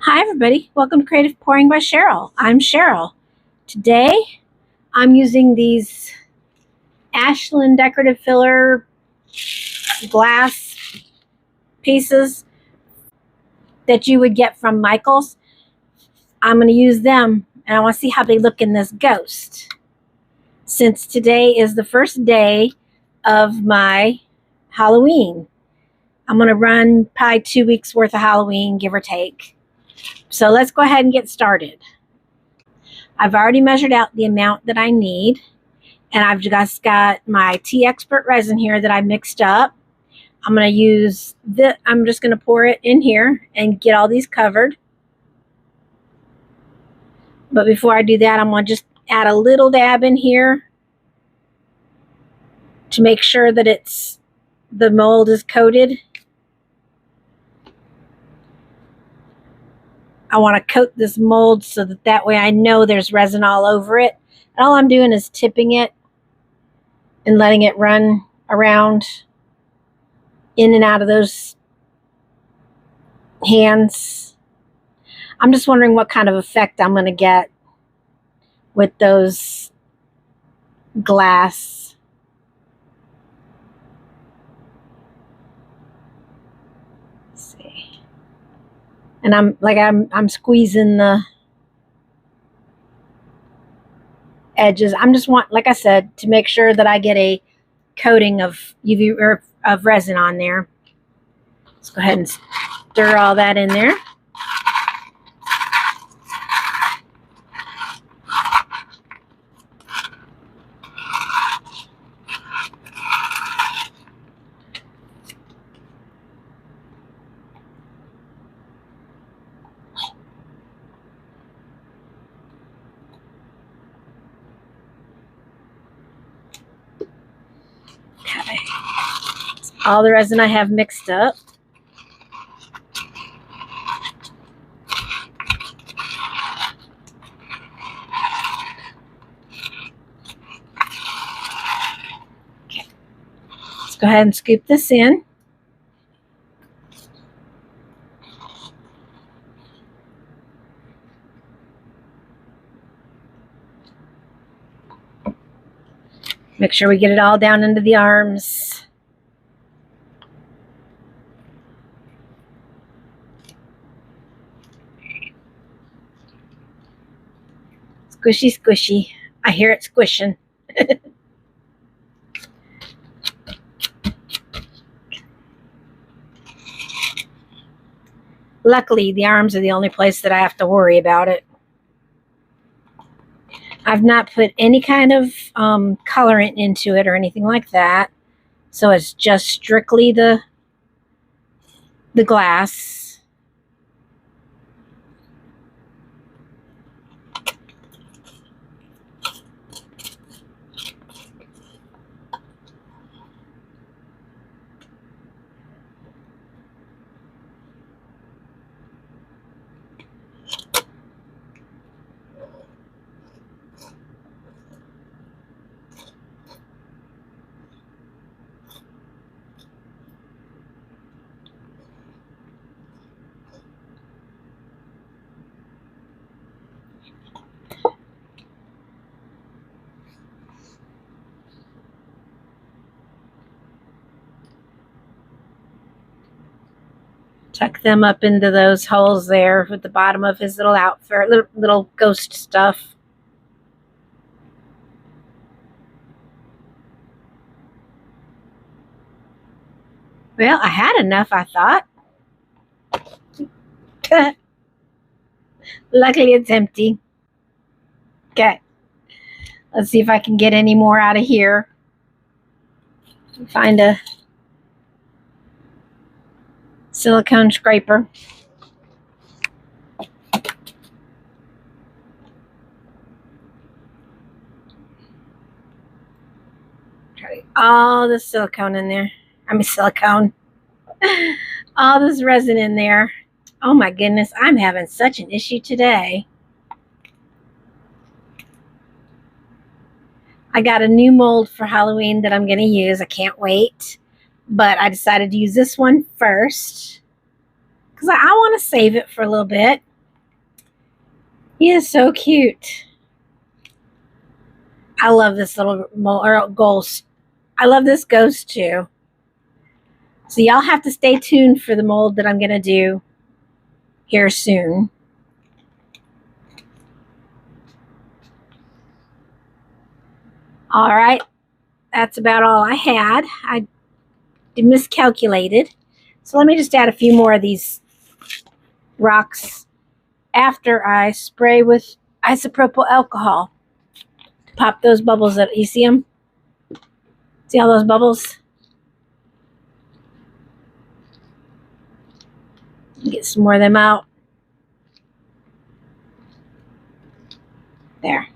Hi everybody, welcome to Creative Pouring by Cheryl. I'm Cheryl. Today I'm using these Ashland decorative filler glass pieces that you would get from Michael's. I'm going to use them and I want to see how they look in this ghost. Since today is the first day of my Halloween, I'm going to run probably 2 weeks worth of Halloween, give or take. So let's go ahead and get started. I've already measured out the amount that I need, and I've just got my Teexpert resin here that I mixed up. I'm going to use this. I'm just going to pour it in here and get all these covered. But before I do that, I'm going to just add a little dab in here to make sure that the mold is coated. I want to coat this mold so that way I know there's resin all over it. And all I'm doing is tipping it and letting it run around in and out of those hands. I'm just wondering what kind of effect I'm going to get with those glass. Let's see. And I'm squeezing the edges. I'm just like I said, to make sure that I get a coating of UV or of resin on there. Let's go ahead and stir all that in there. Okay. All the resin I have mixed up. Okay. Let's go ahead and scoop this in. Make sure we get it all down into the arms. Squishy, squishy. I hear it squishing. Luckily, the arms are the only place that I have to worry about it. I've not put any kind of colorant into it or anything like that. So it's just strictly the glass. Tuck them up into those holes there with the bottom of his little outfit, little ghost stuff. Well, I had enough, I thought. Luckily, it's empty. Okay. Let's see if I can get any more out of here. Find a silicone scraper. Try all the silicone in there. Silicone. All this resin in there. Oh my goodness, I'm having such an issue today. I got a new mold for Halloween that I'm going to use. I can't wait. But I decided to use this one first because I want to save it for a little bit. He is so cute. I love this little ghost. I love this ghost too. So y'all have to stay tuned for the mold that I'm going to do here soon. All right, that's about all I had. I miscalculated. So let me just add a few more of these rocks after I spray with isopropyl alcohol to pop those bubbles up. You see them? See all those bubbles? Get some more of them out. There.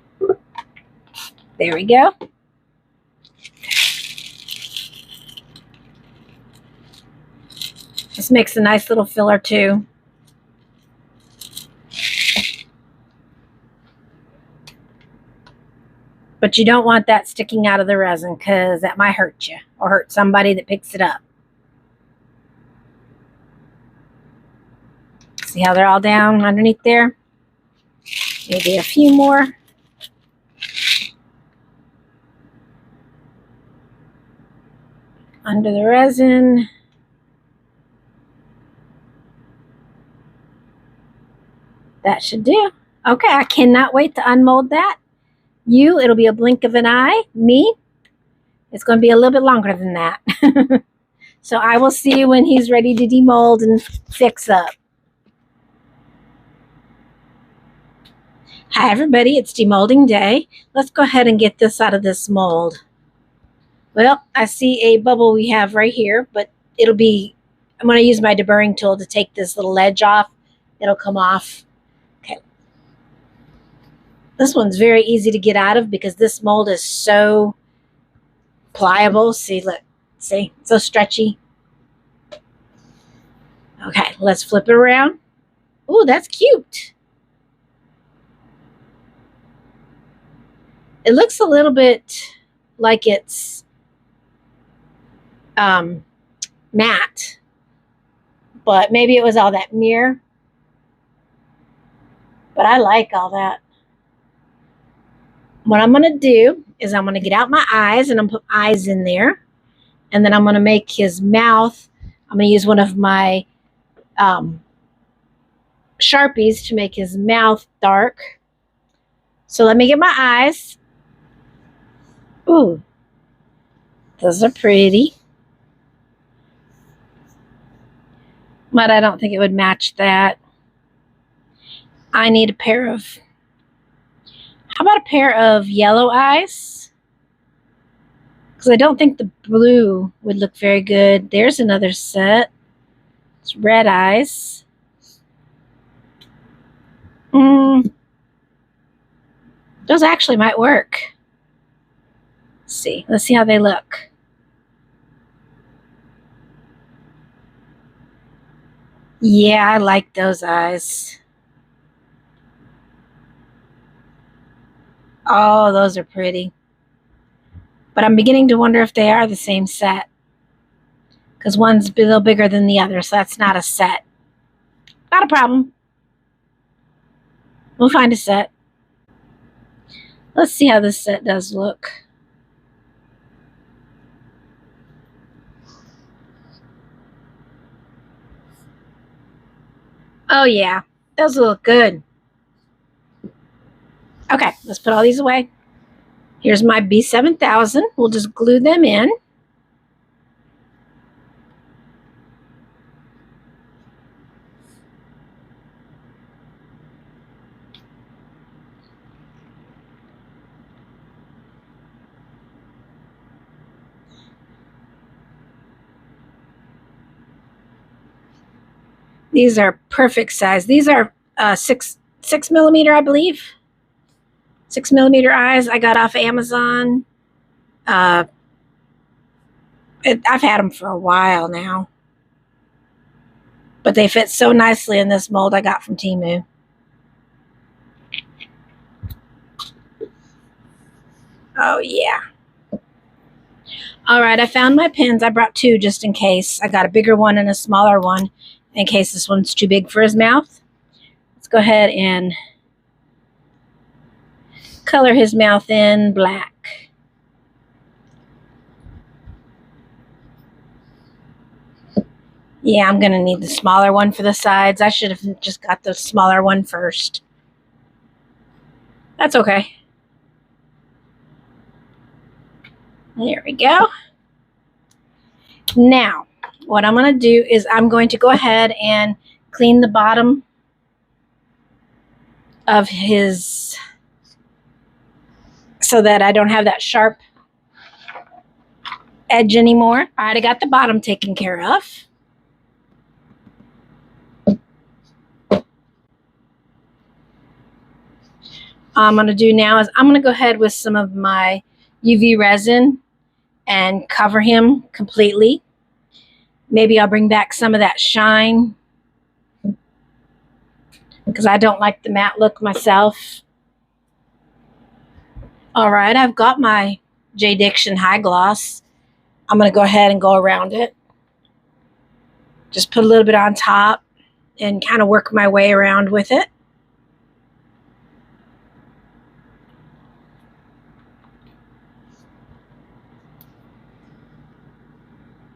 There we go. This makes a nice little filler too. But you don't want that sticking out of the resin because that might hurt you or hurt somebody that picks it up. See how they're all down underneath there? Maybe a few more. Under the resin. That should do. Okay, I cannot wait to unmold that. It'll be a blink of an eye. Me, it's going to be a little bit longer than that. So I will see you when he's ready to demold and fix up. Hi everybody, it's demolding day. Let's go ahead and get this out of this mold. Well, I see a bubble we have right here, but I'm going to use my deburring tool to take this little ledge off. It'll come off. Okay. This one's very easy to get out of because this mold is so pliable. See, look, see, so stretchy. Okay, let's flip it around. Ooh, that's cute. It looks a little bit like it's matte, but maybe it was all that mirror. But I like all that. What I'm going to do is I'm going to get out my eyes and I'm going to put eyes in there. And then I'm going to make his mouth. I'm going to use one of my Sharpies to make his mouth dark. So let me get my eyes. Ooh, those are pretty. But I don't think it would match that. I need a pair of, how about a pair of yellow eyes? Because I don't think the blue would look very good. There's another set. It's red eyes. Those actually might work. Let's see. Let's see how they look. Yeah, I like those eyes. Oh, those are pretty. But I'm beginning to wonder if they are the same set. Because one's a little bigger than the other, so that's not a set. Not a problem. We'll find a set. Let's see how this set does look. Oh yeah, those look good. Okay, let's put all these away. Here's my B7000. We'll just glue them in. These are perfect size. These are 6mm, I believe. 6mm eyes I got off Amazon. I've had them for a while now. But they fit so nicely in this mold I got from Temu. Oh, yeah. All right, I found my pins. I brought two just in case. I got a bigger one and a smaller one in case this one's too big for his mouth. Let's go ahead and color his mouth in black. Yeah, I'm going to need the smaller one for the sides. I should have just got the smaller one first. That's okay. There we go. Now, what I'm going to do is I'm going to go ahead and clean the bottom of his so that I don't have that sharp edge anymore. All right, I got the bottom taken care of. I'm going to do now is I'm going to go ahead with some of my UV resin and cover him completely. Maybe I'll bring back some of that shine because I don't like the matte look myself. All right, I've got my JDiction High Gloss. I'm going to go ahead and go around it. Just put a little bit on top and kind of work my way around with it.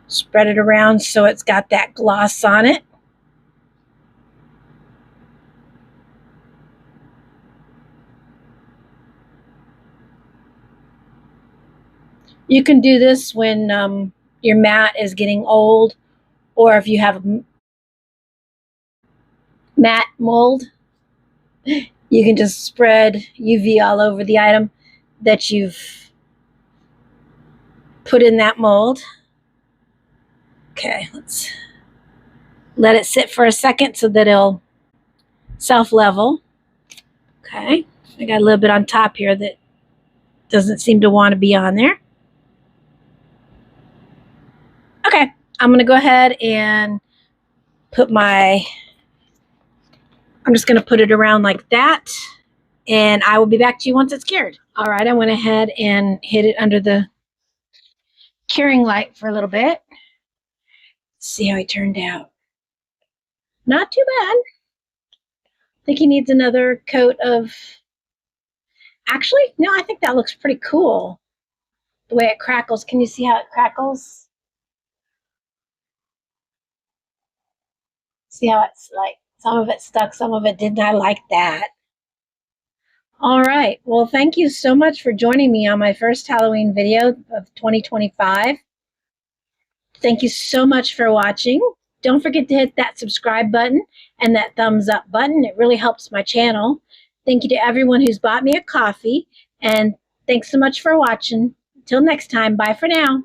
Spread it around so it's got that gloss on it. You can do this when your mat is getting old, or if you have a matte mold, you can just spread UV all over the item that you've put in that mold. Okay, let's let it sit for a second so that it'll self-level. Okay, I got a little bit on top here that doesn't seem to want to be on there. Okay, I'm going to go ahead and put I'm just going to put it around like that, and I will be back to you once it's cured. All right, I went ahead and hid it under the curing light for a little bit. Let's see how he turned out. Not too bad. I think he needs another coat of... Actually, no, I think that looks pretty cool. The way it crackles. Can you see how it crackles? See how it's like some of it stuck, some of it didn't. I like that. All right. Well, thank you so much for joining me on my first Halloween video of 2025. Thank you so much for watching. Don't forget to hit that subscribe button and that thumbs up button. It really helps my channel. Thank you to everyone who's bought me a coffee. And thanks so much for watching. Until next time, bye for now.